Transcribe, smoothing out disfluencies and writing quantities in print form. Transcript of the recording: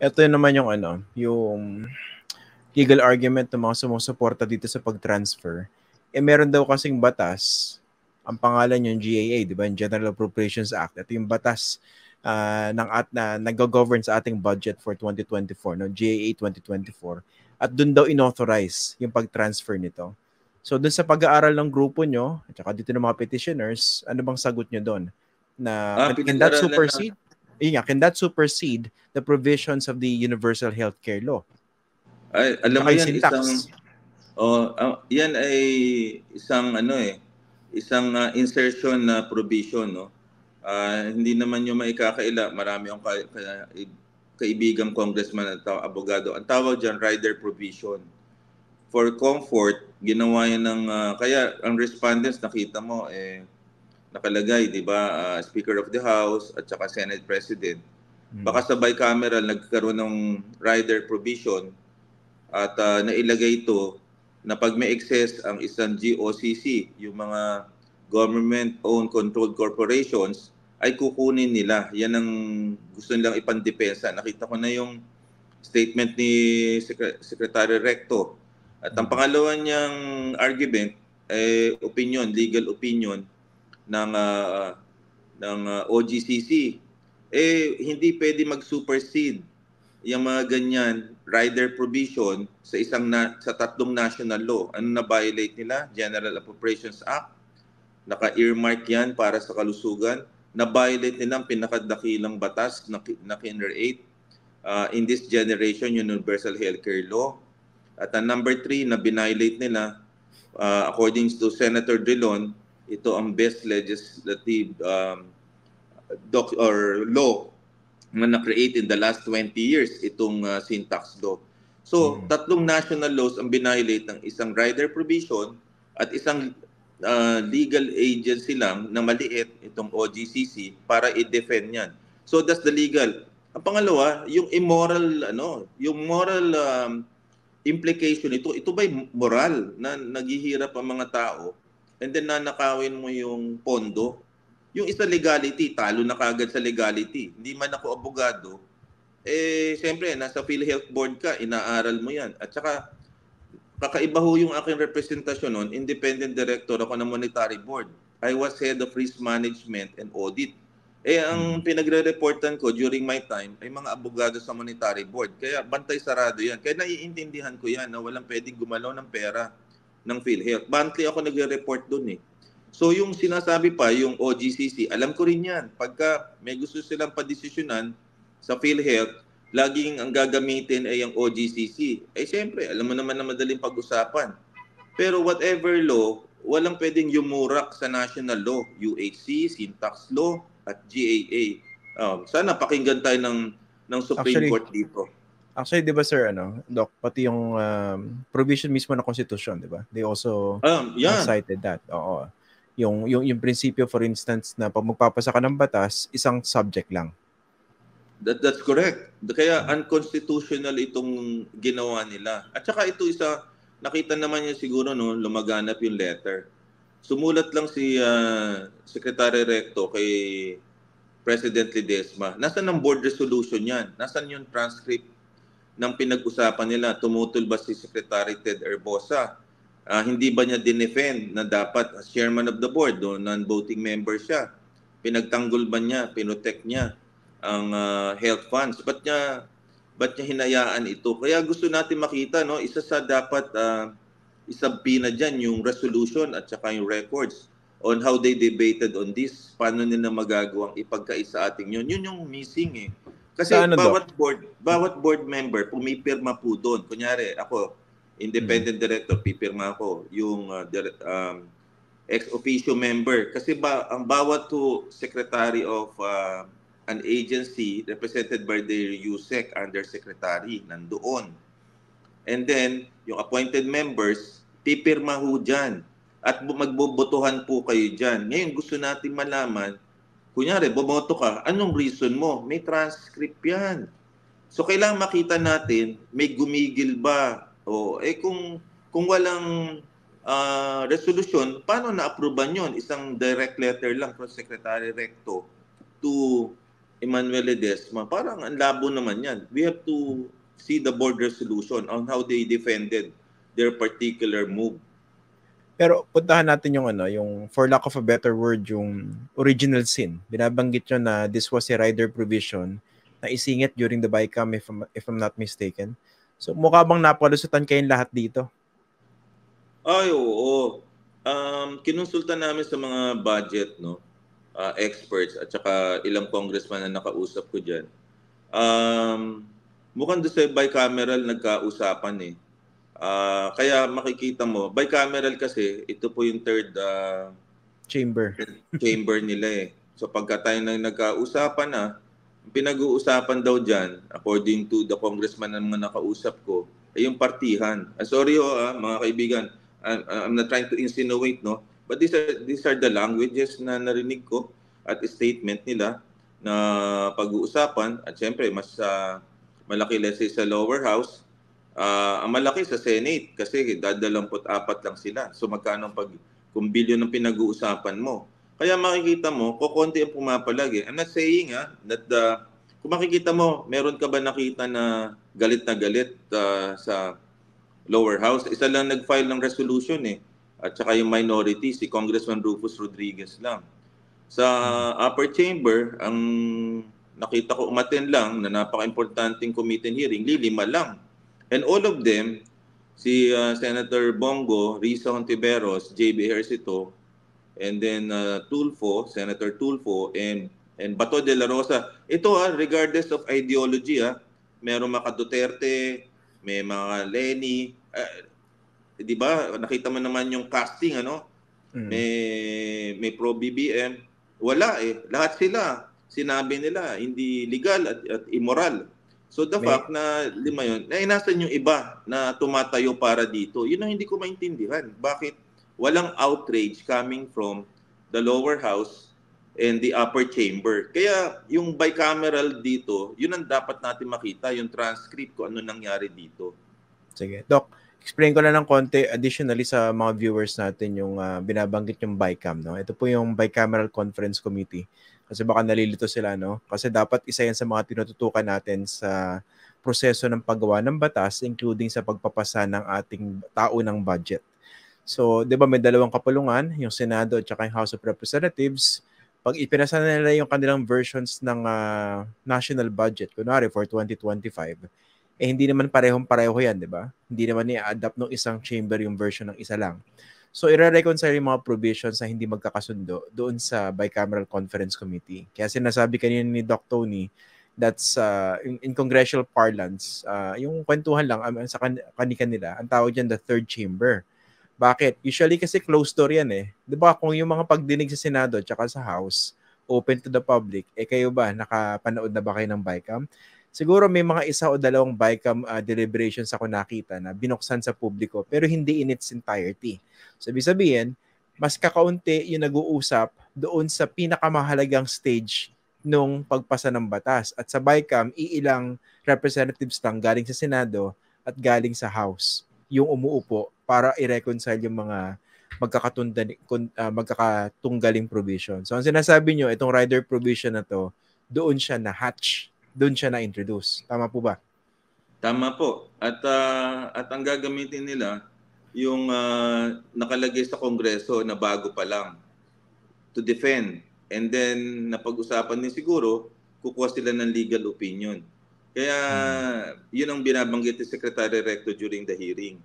Ito naman yung yung legal argument ng mga sumusuporta dito sa pag-transfer. Meron daw kasing batas, ang pangalan yung GAA, di ba? Yung General Appropriations Act. Ito yung batas na nag-govern sa ating budget for 2024, no? GAA 2024. At doon daw inauthorize yung pag-transfer nito. So doon sa pag-aaral ng grupo nyo, at saka dito ng mga petitioners, ano bang sagot nyo doon? Can that supersede? Can that supersede the provisions of the Universal Healthcare Law? Ay, alam mo yan, yan ay isang insertion na provision, no. Hindi naman yung maikakaila, marami ang kaibigang congressman at abogado. Ang tawag diyan rider provision. For comfort, ginawa yan ng kaya ang respondents nakita mo nakalagay, 'di ba? Speaker of the House at saka Senate President. Baka sa bicameral nagkaroon ng rider provision at nailagay ito na pag may excess ang isang GOCC, yung mga government-owned controlled corporations, ay kukunin nila. Yan ang gusto nilang ipandepensa. Nakita ko na yung statement ni Secretary Recto. At ang pangalawa niyang argument ay legal opinion ng OGCC. Hindi pwede mag-supersede yung mga ganyan rider provision sa tatlong national law. Ano na violate nila? General Appropriations Act. Naka-earmark yan para sa kalusugan. Na-violate nila ang pinakadakilang batas na kinreate in this generation, Universal Healthcare Law. At ang number 3 na binviolate nila, according to Senator Drilon, ito ang best legislative law na na-create in the last 20 years, itong sin tax law. So, tatlong national laws ang binviolate ng isang rider provision at isang legal agency lang na maliit, itong OGCC, para i-defend yan. So, that's the legal. Ang pangalawa, yung immoral, yung moral implication, ito ba'y moral na naghihirap ang mga tao and then nanakawin mo yung pondo? Yung isa legality, talo na kagad sa legality. Hindi man ako abogado, siyempre, nasa PhilHealth Board ka, inaaral mo yan. At saka, kakaiba ho yung aking representasyon noon, independent director ako ng Monetary Board. I was head of risk management and audit. Ang pinagre-reportan ko during my time ay mga abogado sa Monetary Board. Kaya bantay sarado yan. Kaya naiintindihan ko yan na walang pwedeng gumalaw ng pera ng PhilHealth. Monthly ako nagre-report doon So yung sinasabi pa, yung OGCC, alam ko rin yan. Pagka may gusto silang padesisyonan sa PhilHealth, laging ang gagamitin ay ang OGCC. Siyempre, alam mo naman na madaling pag-usapan. Pero whatever law, walang pwedeng yumurak sa national law, UHC, sin tax law, at GAA. Sana pakinggan tayo ng Supreme Court dito. Actually, di ba sir, Doc, pati yung provision mismo ng Constitution, di ba? They also cited that. Oo. Yung prinsipyo, for instance, na pag magpapasa ka ng batas, isang subject lang. That's correct. Kaya unconstitutional itong ginawa nila. At saka ito nakita naman niya siguro lumaganap yung letter. Sumulat lang si Secretary Recto kay President Ledesma. Nasaan ang board resolution yan? Nasaan yung transcript ng pinag-usapan nila? Tumutol ba si Secretary Ted Herbosa? Hindi ba niya dinefend na dapat as chairman of the board, non-voting member siya? Pinagtanggol ba niya? Pinotek niya ang health funds? Ba't niya hinayaan ito? Kaya gusto natin makita, isa sa dapat isabina dyan yung resolution at saka yung records on how they debated on this. Paano nila magagawang ipagkaisa ating yun. Yun yung missing Kasi bawat board member pumipirma po doon. Kunyari, ako, independent director, pipirma ako. Yung ex-officio member. Kasi ang bawat secretary of an agency represented by the USEC undersecretary nandoon. And then, yung appointed members, pipirma ho dyan. At magbobotohan po kayo dyan. Ngayon, gusto natin malaman, kunyari, boboto ka, anong reason mo? May transcript yan. So, kailangan makita natin, may gumigil ba? Kung walang resolution, paano na-approvean yun? Isang direct letter lang from Secretary Recto to Emmanuel Ledesma, parang ang labo naman yan. We have to see the board resolution on how they defended their particular move. Pero puntahan natin yung yung for lack of a better word, yung original sin. Binabanggit nyo na this was a rider provision na isingit during the BICAM if I'm not mistaken. So mukha bang napalusutan kayong lahat dito? Ay, oo. Kinonsulta namin sa mga budget, experts at saka ilang congressman na nakausap ko dyan. Mukhang doon sa bicameral nagkausapan eh. Kaya makikita mo, bicameral kasi, ito po yung third chamber nila eh. So pagka tayo nagkausapan na, pinag-uusapan daw dyan, according to the congressman na mga nakausap ko, ay yung partihan. Sorry mga kaibigan, I'm not trying to insinuate, but these are the languages na narinig ko at statement nila na pag-uusapan. At syempre, mas malaki let's say sa lower house, ang malaki sa Senate kasi 24 lang sila. So magkano kung bilyon ang pinag-uusapan mo? Kaya makikita mo, kukonti ang pumapalag eh. I'm not saying that kung makikita mo, meron ka ba nakita na galit sa lower house? Isa lang nag-file ng resolution eh. At saka yung minority, si Congressman Rufus Rodriguez lang. Sa upper chamber, ang nakita ko umaten lang na napaka-importanting committee hearing, 5 lang. And all of them, si Senator Bongo, Risa Hontiveros, J.B. Ejercito, and then Senator Tulfo, and Bato de la Rosa. Ito regardless of ideology, meron mga Duterte, may mga Lenny, di ba? Nakita mo naman yung casting, may pro BBM. Wala eh. Lahat sila, sinabi nila, hindi legal at immoral. So the fact na 5 yun, nainasan yung iba na tumatayo para dito, yun ang hindi ko maintindihan. Bakit walang outrage coming from the lower house and the upper chamber? Kaya yung bicameral dito, yun ang dapat natin makita, yung transcript ko ano nangyari dito. Sige. Doc, explain ko na ng konti additionally sa mga viewers natin yung binabanggit yung BICAM. Ito po yung Bicameral Conference Committee. Kasi baka nalilito sila, Kasi dapat isa yan sa mga tinututukan natin sa proseso ng paggawa ng batas, including sa pagpapasa ng ating taunang budget. So, di ba may dalawang kapulungan, yung Senado at saka yung House of Representatives. Pag ipinasa na nila yung kanilang versions ng national budget, kunwari for 2025, hindi naman parehong-pareho yan, di ba? Hindi naman i-adapt ng isang chamber yung version ng isa lang. So, i-reconcile yung mga provisions na hindi magkakasundo doon sa Bicameral Conference Committee. Kaya sinasabi kanina ni Doc Tony, that's in congressional parlance, yung kwentuhan lang sa kanila, ang tawag dyan the third chamber. Bakit? Usually kasi closed door yan eh. Di ba kung yung mga pagdinig sa Senado at saka sa House, open to the public, kayo ba, nakapanood na ba kayo ng BICAM? Siguro may mga 1 o 2 BICAM deliberations ako nakita na binuksan sa publiko pero hindi in its entirety. So, ibig sabihin, mas kakaunti yung nag-uusap doon sa pinakamahalagang stage nung pagpasa ng batas. At sa BICAM, iilang representatives lang galing sa Senado at galing sa House yung umuupo para i-reconcile yung mga magkakatunggaling provision. So, ang sinasabi nyo, itong rider provision na to, doon siya na-hatch. Doon siya na-introduce. Tama po ba? Tama po. At ang gagamitin nila, yung nakalagay sa Kongreso na bago pa lang to defend. And then, napag-usapan din siguro, kukuha sila ng legal opinion. Kaya, yun ang binabanggit ni Secretary Recto during the hearing.